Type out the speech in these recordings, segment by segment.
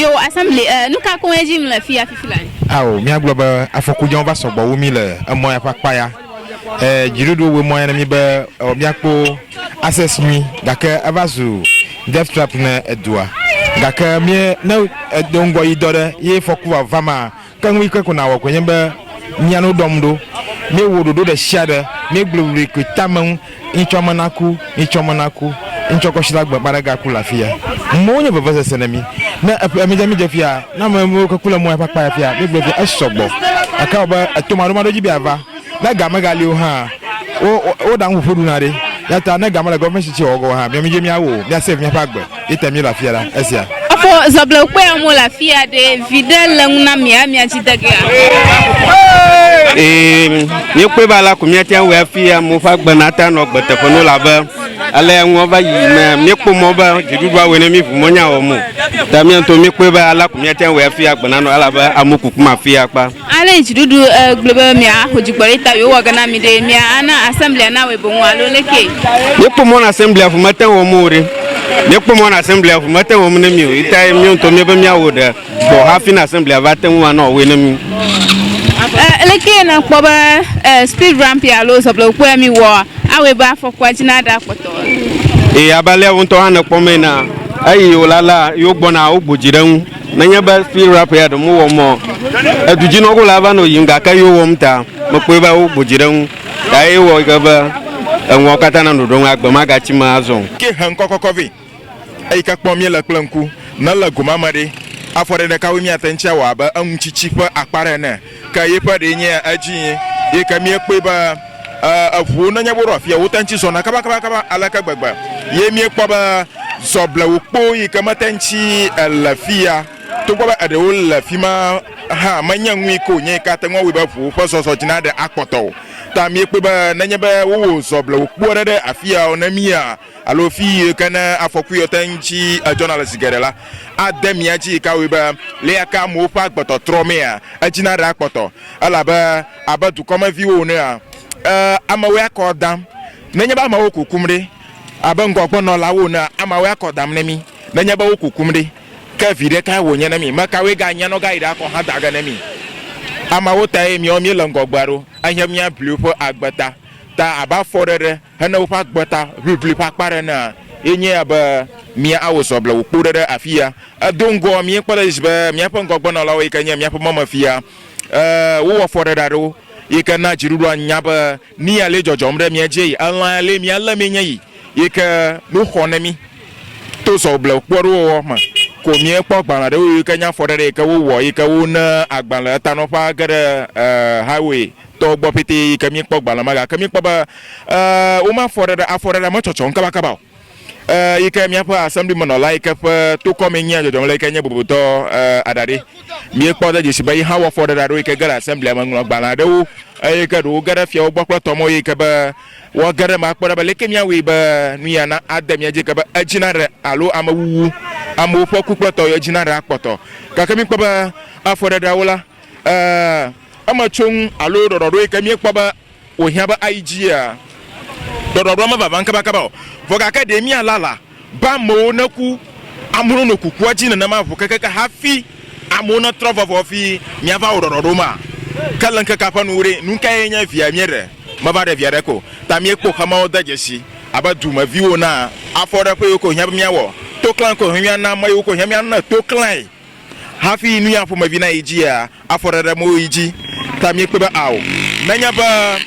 Yo assembly nous ka ko régime la fia fifilani. Awo mi agloba afokujan ba sogbo wo mi le amo ya papaya. Jirudu we mo ya mi be mi akpo access mi daka abazu death trap na edua. Daka mi na dongo idore ye foku avama kan wi ko na wo kwenye be mi anu domdo mi wododo de shade mi globri ko tamon inchomanaku inchoko shila gba baraga kula fia mo nya baba senemi na amija fia na mo ko kula mo ya papa fia mi gbe asogbo aka oba atomaro mado jibi ava na gama gali o ha o dan wo fodu na re ya ta na gama la government chi ogo ha mi mi awo mi save mi pagbe itemi la fia la esia afo zabla ko ya mo la fia de videl na mi achitake ni pe bala ko mi atian we fia mo fagbe na ta no gbete fo no la ba ale won ba yi na mi po mo ba jidudu awe na mi fu mo nya o mu ta mi to mi pe ba ala ko mi atian we fia gbana no ala ba amokuku ma fia pa ale jidudu global mi a hojigbori ta yo wa gana mi de mi ana assembly na we bon wa lo leke mi po mo na assembly fu matan wo mo re mi po mo na assembly fu matan wo mo na mi o ita mi to mi ba mi awo de bo ha fi na assembly va tan wa na o we na mi leke na kpoba speed ramp ya lo zabla ko mi wo awe ba fo kwa jina da poto abale won to han ko me na ayi olala yo gbona ogbojiran na nya ba speed ramp ya do mo wo mo eduji no ko la ba no yinga ka yo wo mta mo pe ba ogbojiran dai wo ga ba enwo kata na ndo agba maga chi ma azon ke han kokokovi ayi ka kpom ye la klanku na la goma made afore de ka wi mi atencha wa ba anchichi pa akpare na ka ye pa de nya aji ye ka mi pe ba afu na nya boro afia wotanchi so na kaba alaka gbagba ye mi pe ba zobla wo yi ka matanchi alafia to ba ade wo la fima ha manya nwi ko nye ka tanwa we ba fu fa so jina de akpoto ta mi pe ba na nya ba wo zobla wo de afia onamia alo fi kana afoku yotanchi journalist gerela ademia ji ka we ba le aka mo pa agboto tromea ajina ra akpoto alaba abatu koma vi wo ne amawe akodam nanya ba ma wo kukumre abango gbono lawo na amawe akodam na mi nanya ba wo kukumre ka vire ka wo nya na mi maka we ga nya no ga ida ko ha daga na mi amawo ta emi o mi lango gbaro ahemia blupo agbata ta aba forere hana wo pa gbata bibli pa pare na enye aba mi awoso bla wo kpore afia adongo mi kpole isbe mi pa ngo gbona lawo ikanya mi pa mama fia wo forere ro ikana jirudu anyaba ni ale jojomre mi eje ala ale mi ala mi nyi ika no honami to so bla kporo wo ma ko mi pa gbana de wo ikanya forere ka wo ika wo na agbala tanopa gere highway to gbo pete kami kpo gbala maga kami kpo ba o ma forere ma chocho nka bakaba ika mi apa assembly monola ika pa to come nya jojo le kanya boboto adade mi kpo da jisi ba ha wo forere ro ika gara assembly ma nglo gbala de wo ika do gara fia wo gboklo to mo ika ba wo gara ma kpo ba le kemi awe ba nuya na adam ya je ka ba ajinare alo amawu amu po ku kpoto yo jinare akpoto ka kami kpo ba aforere wola amachong alo dododo ikemi kpaba ohiaba IGA dododo ma baba nka bakaba voga academy alala ba mo naku amunu no kuku ajina na ma voka kaka hafi amuna trova vofi miava dododo ma kala nka kapa nure nunka yenya via miere maba de via ko tamie ko kama oda jesi abadu ma viwo na afora ko yoko hiaba miawo to clan ko hia na ma yoko hia na to clan hafi nu ya fo ma vina IGA afora mo iji tamie pe ba awo nanya ba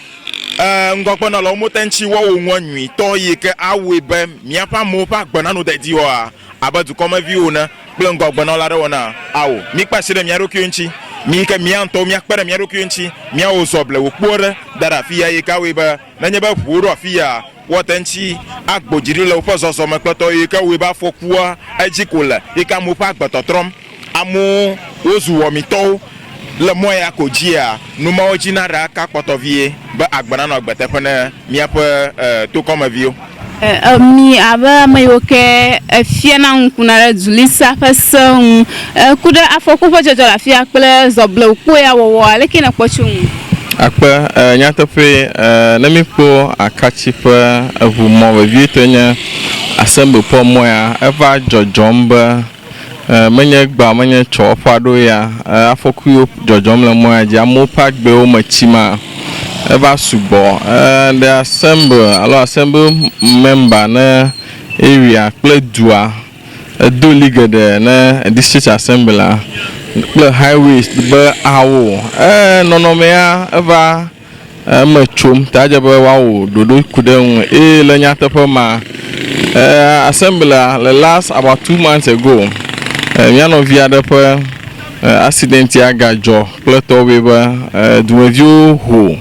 ngokpo na lo motanchi wo wonwanwi to yike awe ba miapa mo pa gbana no dadi o abadu koma view na plongo gbana la re na awo mi kpasire mi arokionchi mi ka mi anto mi akpere mi arokionchi mi awo soble wo kpore dara fia yika we ba nanya ba fuoro afia wotanchi agbojiri le fo soso makpato yika we ba fokua ajikola yika mo pa gbototrom amu ozu wo mi to le moya ko jia numa ojina ra ka kpotovie ba agbana no gbetepene miape to koma vio mi aba mayoke fiena nkuna julisa fason kuda afoku fo jojo la fia pele zoblo ko ya wo lekina kpochun akpa nyatope na mi po Akatsi fa avumo ba vietenya assembly po moya eva jojomba menye gba menye cho pado ya afoku jojom le mo aja mo pack be o machima eba subo the assembly member na area pledua do ligede na district assembly the highways be awo no me ya eva machum taje be wawo dodo kuden le nyata pa ma assembly the last about 2 months ago Miano via the accident agajo plateau weber do review who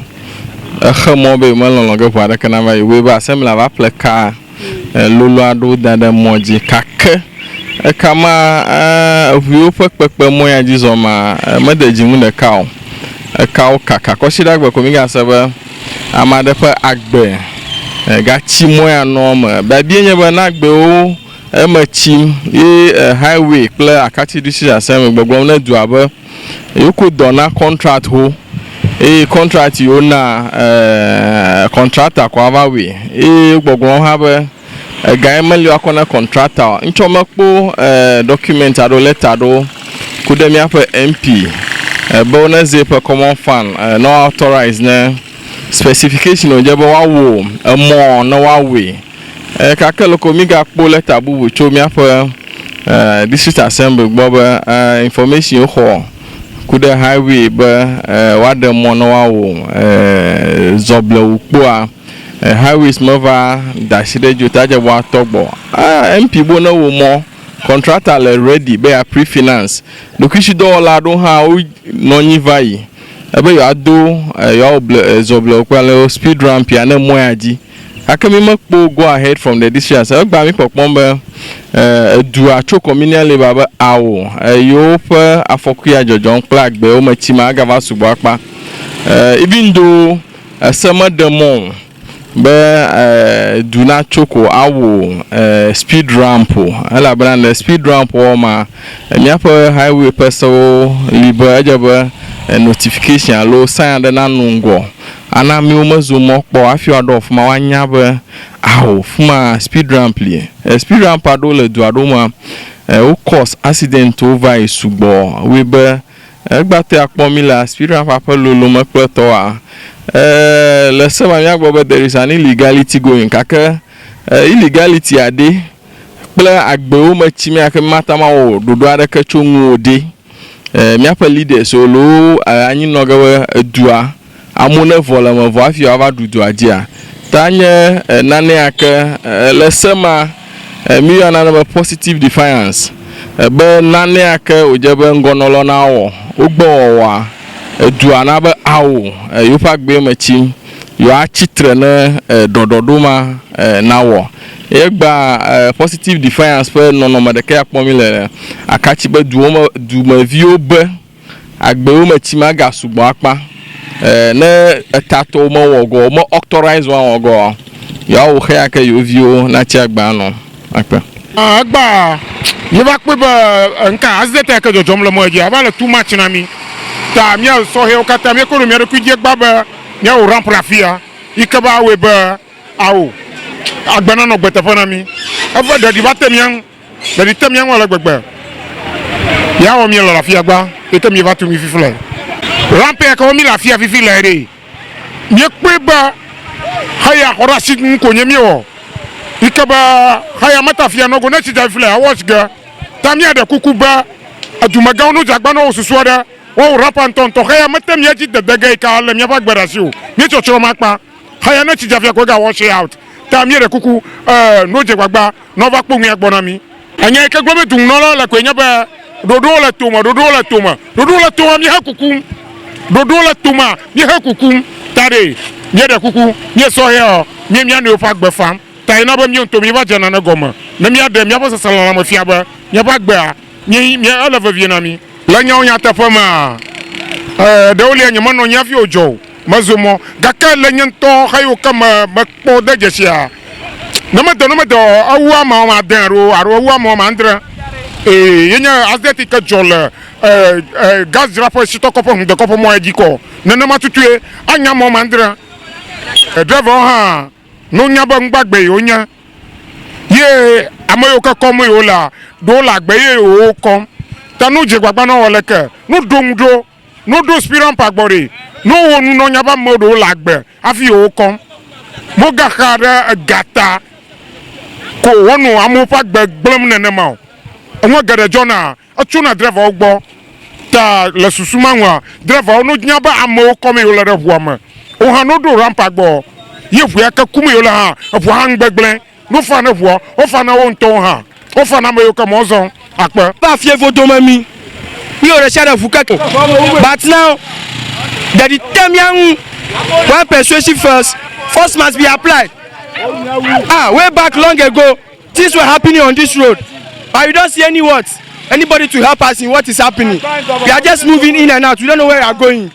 mobe malonga para kanava weber assembly va pleka lolo ado dada moji kake kama view pekpe moya jizoma medeji mu ne kaw kaka ko shida gbe ko mi ga sebe amade pa agbe ga chi moya normal ba bienye ba na agbe o machim highway play Akatsi District Assembly gbogbo na du aba you could dona contract ho contract you na contractor kwa we gbogbo ha be guy mali akona contractor nchomakpo document ado letter do kudemi afa MP bonus per common fund no authorized na specification ojebo wa wo more no wa we kakelo komiga kpo letter bubu chomi afa district assembly gboba information ho kuda highway ba wade mono wawo zoble ukpo highways mova dashide jotaje wa togbo MP bo na wo mo contractor ready be a pre-finance lokishi do la do ha no nyivai ebe yo ado yo zoble ukpo speed ramp ya na moyaji akemi makpo go ahead from the district so gba mi popombe du acho communal labor awo yo pe afokuya jojon plug be o machima agava subo apa even though some demon be do not choko awo speed ramp ala brand speed ramp o ma mi apa highway peso liber ajaba notification lo sign the nanungo ana mi o mazu mokpo afi adof ma wanya be awo fuma speed ramp li speed ramp ado le du ado ma o cause accident over isugbo we be egbate akpomila speed ramp apelo lo mekpeto a le se ma mi agbo there is an illegality going kaka illegality ade ple agbe o machimi akemata ma wo dodo ade kachonwu ode mi apa leader so lo anyi nogawe dua amune volama vo afi ava dudu ajia tanye nane ake lesema mi yana na positive defiance be nane ake ojebe ngonolo na wo ogbo wa dua na be awo yopa gbe machi yo achitre na dododoma na wo egba positive defiance pe nono madeke akpomile Akatsi be du vio be agbe o machi maga sugbo apa na tato mo wogo mo authorize one wogo ya o khe ake yo vio na chi agba no akpa agba yiba pe ba nka azete ke jojom le mo eji abale too much na mi ta mi so he o kata mi ko mi re ku je gba ba mi o ramprafia ikaba we ba awo agba na no gbete fo na mi ava da di batemian da di temian wala gbegbe ya o mi lo rafia gba etem yiba tu mi fifle rampe ka o mi la fia fifi la re mi pe ba haya korasi nko nyemi o ikaba haya matafia no go na chija fifle awas ga tamia de kukuba adumaga no jagba no osusu ada o rampant to haya matem ya ji de bega ka le mi ba gbarasi o mi chocho makpa haya na chija fia ko ga wash out tamia de kuku no je gbagba no va po mi agbona mi anya ke gbo me dun no la ko nya ba dodo la toma mi ha kuku dodo la toma mi ha kuku tare mi de kuku mi so he mi anya no fa gbe fam tai na ba mi onto mi ba jana na goma na mi ade mi ba sala na ma fia ba mi ba gbe a mi ala va vie na mi la nya onya ta fama de oli anya no nya fi ojo mazumo gaka la nya to hayo kama makpo de jesia na ma de awua ma den ro awua ma ndra yenya azeti ka jole gas drapo sito kopo de kopo mo ejiko nene matutue anya mo mandra driver ha no nya ba ngbagbe onya ye ye amoyo ka komo yo la do la gbe ye o kom ta nu je gbagba na wole ke nu do spiran pagbore no wonu no nyaba modo la gbe afi o kom mo ga khada gata ko wonu amopa gbe glom nene ma onwo gade jona atuna driver ogbo ta le susuma wa driver onu nyaba amo kom yo la de vuama o ha no do rampa gbo ye vu ya ka kum yo la ha vu hang gbegble no fa na vu o fa na won ton ha o fa na mo yo ka mo zon ape ba fie voto mami mi o re share fukako but now that the term young one persuasive first must be applied. Way back long ago things were happening on this road but we don't see anybody to help us in what is happening. We are just moving in and out. We don't know where we are going.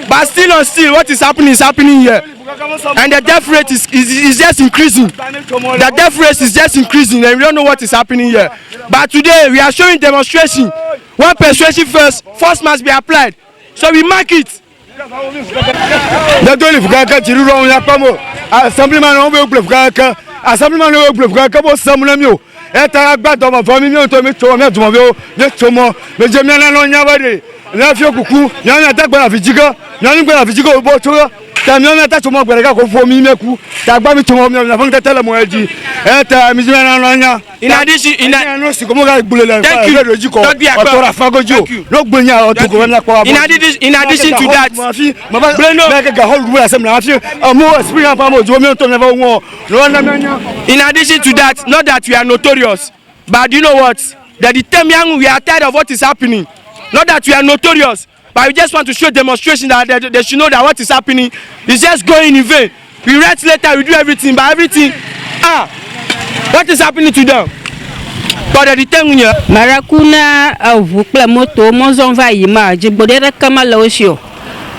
But still what is happening here. And the death rate is just increasing. The death rate is just increasing and we don't know what is happening here. But today we are showing demonstration. One persuasive first must be applied. So we mark it. Eta gbado mo fami mi o to mi to me tumo be o me tumo me je mi na no nya bade na fi okuku nya nya ta gba fi jigo nya ni gba fi jigo bo to ta mi o ta tumo gbere ka ko fo mi meku ta gba mi tumo mi na fun tele mo eji eta mi je na no nya in addition no si ko mo ga gbule le fa re doji ko o to ra fagojo no gbe nya o to ko na ko in addition to that Breno make ga hold rule assembly na fi mo experience pa mo jo mi to never won no na nya. In addition to that, not that we are notorious, but you know what? That the term young, we are tired of what is happening. Not that we are notorious, but we just want to show demonstration that they should know that what is happening is just going in vain. We write letter, we do everything, but everything, what is happening to them? But the term here. Marakuna vukla moto mozon va yima jibodera kama laosio.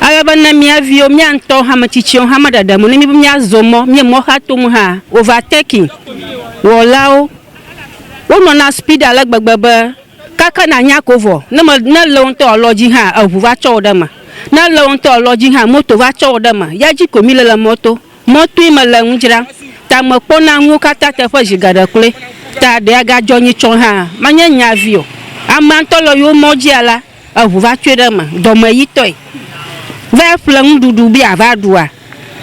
Araba na mi avio mi anto hamachichion hamada damu ni mi azomo mi mo hatum ha overtaking wolao wono na speed ala gbagbagba kaka na nyakovo na lo nto oloji ha avuva chodama na lo nto oloji ha moto va chodama yaji komile la moto imala njira ta mo pona nwu kata te fo jigada kule ta de aga jonyi chon ha manya nyavio amanto lo yo moji ala avuva chodama domo yitoi va flang dudu bi avadua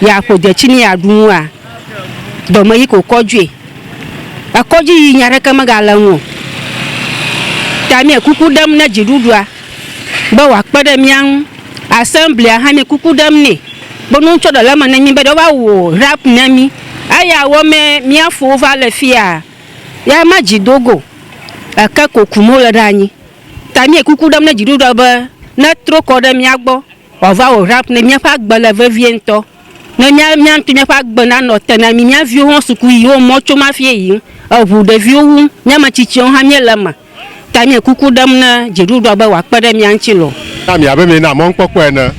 ya ko de chini ya dunwa do mai ko kojwe akoji nyare kama galanwo tami kuku dam na jidudua ba wa kpede mian assembly ha mi kuku dam ne bonu chodo la man mi be do ba wo rap na mi aya wo me mi afo va le fia ya ma jidogo aka ko kumola danyi tami kuku dam na jidudua ba na tro ko de mi agbo ova o rap ne mi fa gbala viento ne mi antu mi fa gbana no tena mi avio won suku yi o mo choma fie yi ovu de vio wu nyama chichion ha mi lama ta mi kuku dam na jiru do ba wa pede mi anchi lo na mi abe mi na mo npopo ena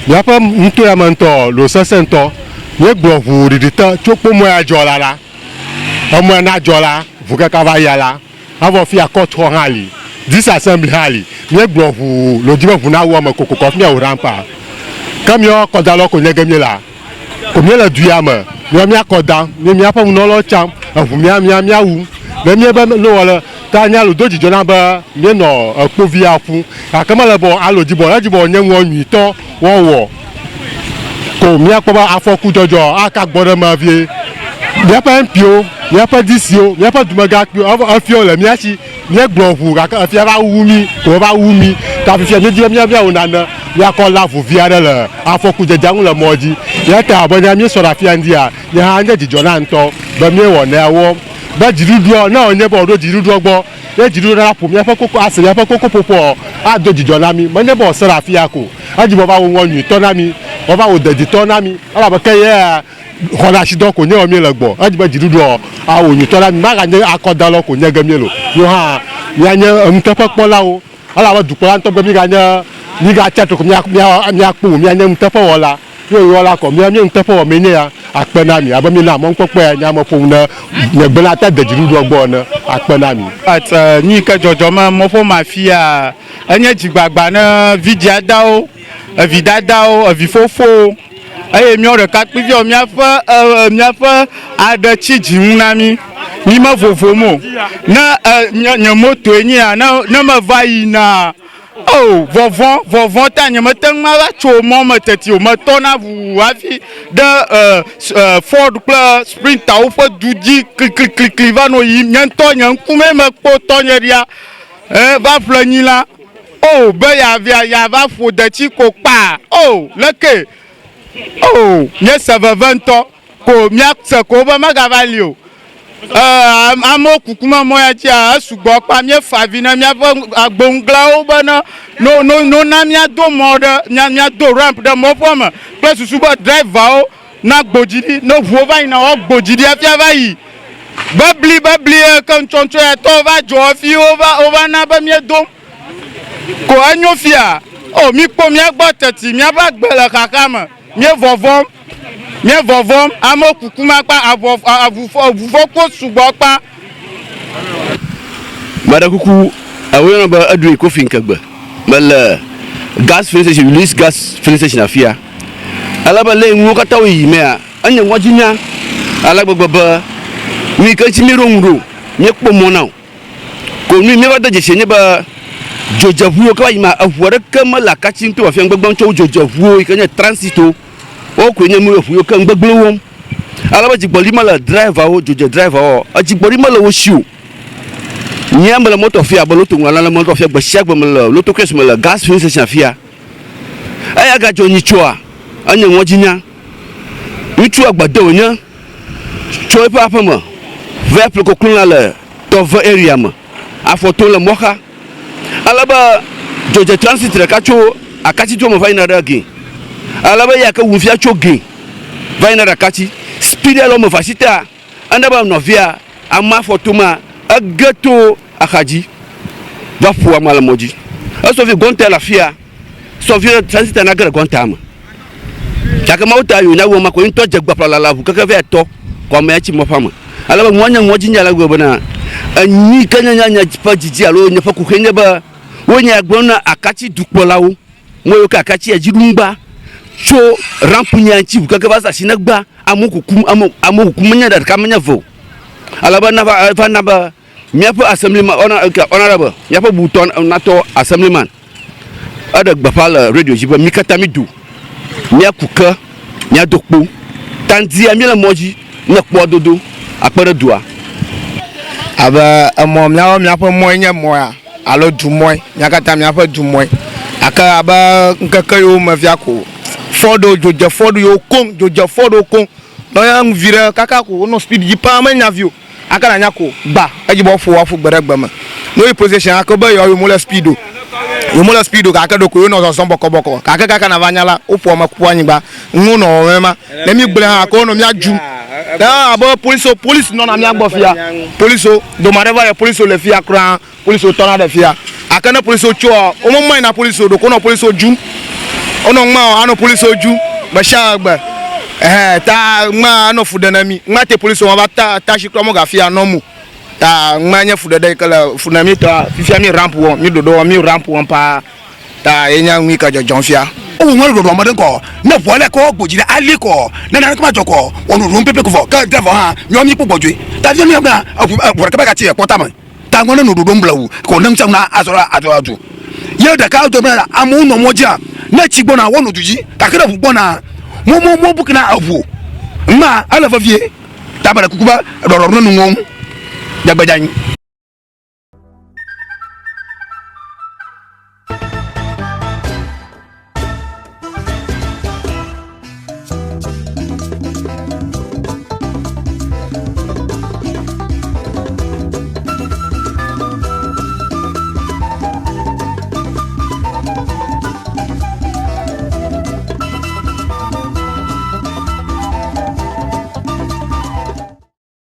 mi fa nto ya manto lo sesento ye gbo vu ridita chopo mo ajola la omo na ajola vu ka va yala avo fi akotro hali this assembly hali ye gbo vu lo dibo vu na wo mo kokoko fi o rampa kam yo koda lo ko nyege mi la ko mi la duyama yo mi akoda mi fa no lo cham vu mi wu le mi ba lo wala ta nya lo doji jona ba mi no povi afu akama le bo alo dibo la dibo nye won nyi to wo ko mi akoba afoku jojo aka gboro ma vie mi pa mpio mi pa disio mi pa dumaga pio afio le mi achi mi gbo fu ka afia ba wu mi ko ba wu mi ta fi mi di mi onana ya ko la fu via le afoku jejangu le moji ya ta abonya mi so ra fi andia ya anje jijona nto ba mi wo na wo ba jirudu na onye bo do jirudu ogbo e jirudu na pu mi fa koko ase ya fa koko popo a do jijona mi mo ne bo so ra fi ako ajibo ba wo wonyu to na mi o ba wo deji to na mi ala ba keye hola shido ko nye o mi legbo ajibo jirudu a wo nyu to na mi ma ga nye akoda lo ko nye gemi lo yo ha ya nye mtepo pola o ala ba dupo la nto gbe mi ga nye ni ga chato ko mi akpo mi anya mtepo wala yo wala ko mi anya mtepo wo mi ne ya apena mi abami na mo npopo ya nya mo fun na gbe la ta dejirudu ogbo na apena mi at ni ka jojo ma mo fo mafia anya jigbagba na vidia dao vidadao vifofo aye mi o re ka pe vi o mi afa ade chiji nna mi ni ma vovomo na nya moto ni na ma vai na oh vovon ta nya ma tang ma cho mo ma tati o ma to na vu afi de Ford plus Sprinter o fa duji clic va no yi nya to nya kume ma po to nya dia va flani la oh be ya va fo de ti ko pa oh leke oh nya ça va 20 ans ko mia se ko ba ma gavalio amo kukuma moya tia sugbo pa mi favina mi agbongla o bana no na mi do mode mi do ramp de mo form plus suba driver o na gbojidi no vuova ina o gbojidi afia vai babli kan choncho e to va jo fi over na ba mi do ko anyo fia o mi po mi agbo teti mi aba gbele kakama mi vovon amo kukuma pa avufo ko sugbo pa madakuku awena ba adu ko finkagba mal gas filling station release gas filling station afia alaba le nwo kata wi me a anya wajinya alagba ba mi ka ti mi ronro mi po mo na ko mi me ba da je se ba jojavuo ka yima afuore kama la kachin to afia gbagban cho jojavuo ikanya transito o ko nyemu afuo kan gbagblo won alaba jigboli mala driver o joje driver o ajigboli mala wo shiu nyamba la moto fia boloto ngala la moto fia gbasia gbamala loto kres mala gas filling station fia aya ga joni choa anya wojinya utu agbado nya choi papa ma veple ko kunla le to area ma afoto le moka alaba joje transit re kacho akati to mo vaina dagi alaba ya ka wufia choge vaina rakati speed alo mo fasita andaba novia ama fotuma agato akaji va fu amala moji aso vi gonta la fia so vi transit na gara gonta ma chaka mauta yo na wo mako into jegba pala la vu kaka ve to ko ma chi mo fama alaba mwanya ngoji nyala go bana anyi kanya nya pa jiji alo nya fa ku kenya ba wonya gbona akati dukpolawo moyo ka akati ajirumba cho rampunya chi kaka ba sa sinagba amukukum nya da kamanya vo alaba na va na ba miapo assemblyman honorable miapo buton nato assemblyman ada gbafala radio jiba mikata midu miakuka miadokpo tandia miela moji na kpododo apere dua aba amo miapo monya moya alo du moy nyakata miapo du moy aka aba nkaka yo mafiako fodo joja fodo yo kon joja fodo kon no yang vira kaka ko no speed yi pa ma nyavio aka na nyako ba ajibo fo wa fo gberegba ma no e position aka ba yo mo la speedo aka do ko no so boko kaka na vanyala opo ma ku anyi ba nu no wema na mi gbele ha ko no mi aju da abo police no na mi agbo fia police do mareva ya police le fia kran police to na de fia aka na police cho o mo mai na police do ko no police oju ono ma ano police oju ba sha gba ta ma ano fudanami ma te police wa ta shikro mo ga fia no mu ta ma nya fudada kala funami ta fifia mi ramp won mi dodo mi ramp won pa ta enya nwi ka jojon fia o won do mo den ko na vole ko gbojire ali ko na na ko ma joko onu rum pepe ko fo ka driver ha nyo mi popoju ta fi mi ga wor ka ba ka ti e pota ma ta ngona no dodo mblawu ko nam cham na azora atu ye da ka do bra amu no moja na chigbo na wonu duji ta kra fu bona mo bukina avu ma ala fa vie ta bara kukuba do no ngom jagbajan